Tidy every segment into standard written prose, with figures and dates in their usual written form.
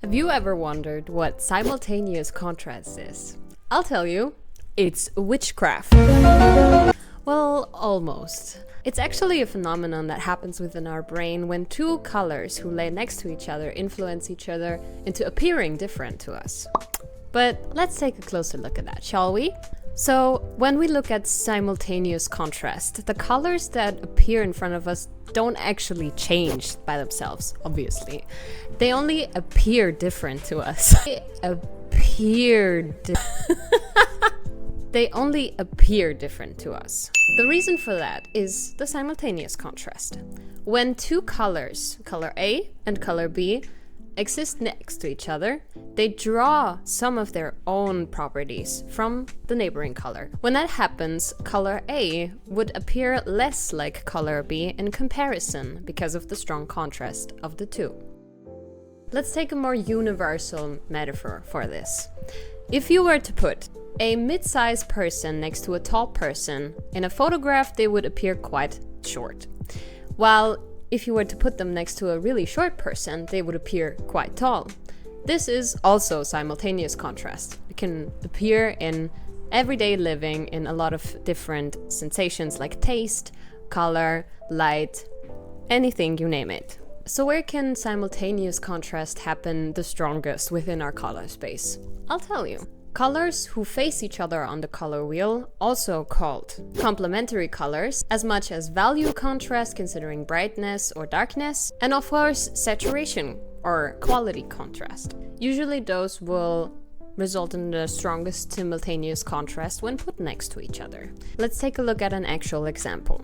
Have you ever wondered what simultaneous contrast is? I'll tell you, it's witchcraft. Well, almost. It's actually a phenomenon that happens within our brain when two colors who lay next to each other influence each other into appearing different to us. But let's take a closer look at that, shall we? So, when we look at simultaneous contrast, the colors that appear in front of us don't actually change by themselves, obviously. They only appear different to us. They only appear different to us. The reason for that is the simultaneous contrast. When two colors, color A and color B, exist next to each other, they draw some of their own properties from the neighboring color. When that happens, color A would appear less like color B in comparison because of the strong contrast of the two. Let's take a more universal metaphor for this. If you were to put a mid-sized person next to a tall person, in a photograph they would appear quite short. While if you were to put them next to a really short person, they would appear quite tall. This is also simultaneous contrast. It can appear in everyday living in a lot of different sensations like taste, color, light, anything, you name it. So where can simultaneous contrast happen the strongest within our color space? I'll tell you. Colors who face each other on the color wheel, also called complementary colors, as much as value contrast considering brightness or darkness, and of course saturation or quality contrast. Usually those will result in the strongest simultaneous contrast when put next to each other. Let's take a look at an actual example.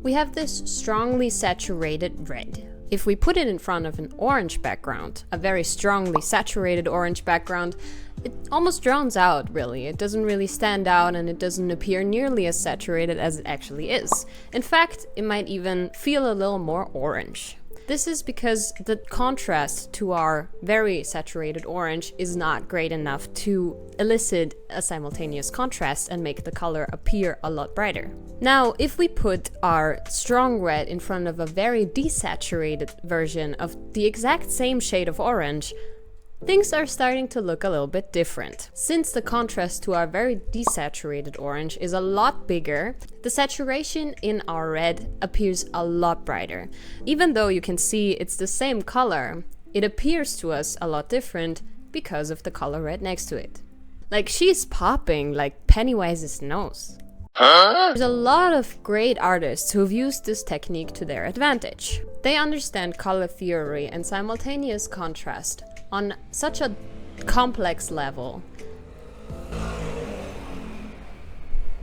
We have this strongly saturated red. If we put it in front of an orange background, a very strongly saturated orange background, it almost drowns out, really. It doesn't really stand out and it doesn't appear nearly as saturated as it actually is. In fact, it might even feel a little more orange. This is because the contrast to our very saturated orange is not great enough to elicit a simultaneous contrast and make the color appear a lot brighter. Now, if we put our strong red in front of a very desaturated version of the exact same shade of orange, things are starting to look a little bit different. Since the contrast to our very desaturated orange is a lot bigger, the saturation in our red appears a lot brighter. Even though you can see it's the same color, it appears to us a lot different because of the color red next to it. Like she's popping like Pennywise's nose. There's a lot of great artists who've used this technique to their advantage. They understand color theory and simultaneous contrast on such a complex level.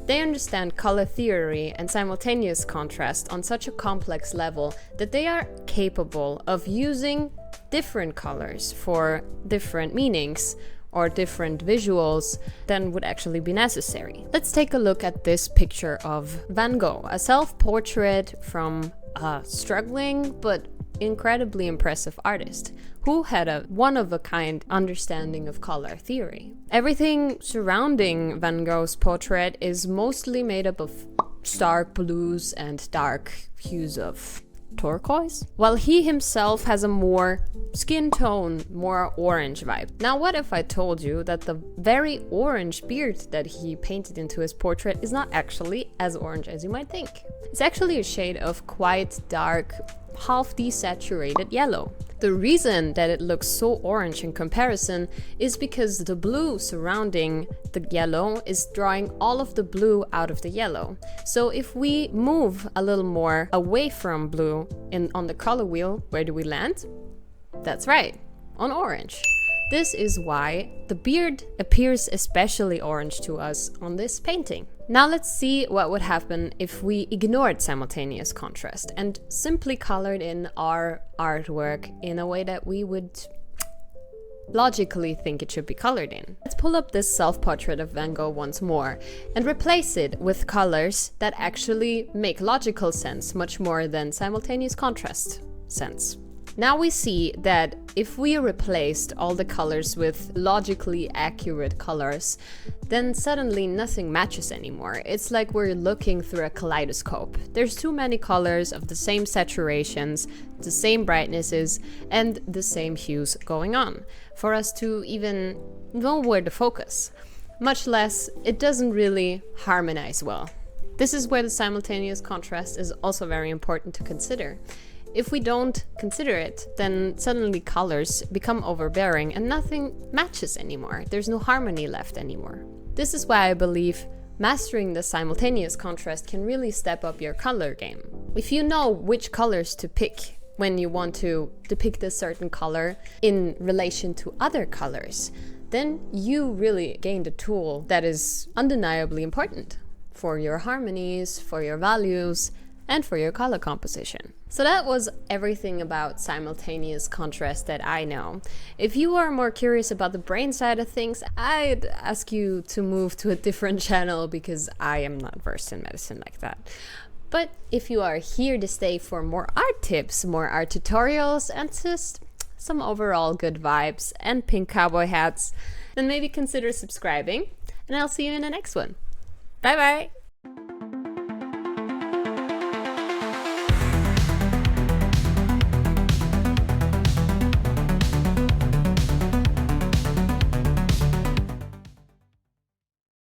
They understand color theory and simultaneous contrast on such a complex level that they are capable of using different colors for different meanings or different visuals than would actually be necessary. Let's take a look at this picture of Van Gogh, a self-portrait from a struggling but incredibly impressive artist who had a one-of-a-kind understanding of color theory. Everything surrounding Van Gogh's portrait is mostly made up of stark blues and dark hues of turquoise, while he himself has a more skin tone, more orange vibe. Now, what if I told you that the very orange beard that he painted into his portrait is not actually as orange as you might think? It's actually a shade of quite dark, half desaturated yellow. The reason that it looks so orange in comparison is because the blue surrounding the yellow is drawing all of the blue out of the yellow. So if we move a little more away from blue on the color wheel, where do we land? That's right, on orange. This is why the beard appears especially orange to us on this painting. Now let's see what would happen if we ignored simultaneous contrast and simply colored in our artwork in a way that we would logically think it should be colored in. Let's pull up this self-portrait of Van Gogh once more and replace it with colors that actually make logical sense much more than simultaneous contrast sense. Now we see that If we replaced all the colors with logically accurate colors, then suddenly nothing matches anymore. It's like we're looking through a kaleidoscope. There's too many colors of the same saturations, the same brightnesses, and the same hues going on for us to even know where to focus. Much less, it doesn't really harmonize well. This is where the simultaneous contrast is also very important to consider. If we don't consider it, then suddenly colors become overbearing and nothing matches anymore. There's no harmony left anymore. This is why I believe mastering the simultaneous contrast can really step up your color game. If you know which colors to pick when you want to depict a certain color in relation to other colors, then you really gained a tool that is undeniably important for your harmonies, for your values, and for your color composition. So that was everything about simultaneous contrast that I know. If you are more curious about the brain side of things, I'd ask you to move to a different channel because I am not versed in medicine like that. But if you are here to stay for more art tips, more art tutorials, and just some overall good vibes and pink cowboy hats, then maybe consider subscribing, and I'll see you in the next one. Bye bye!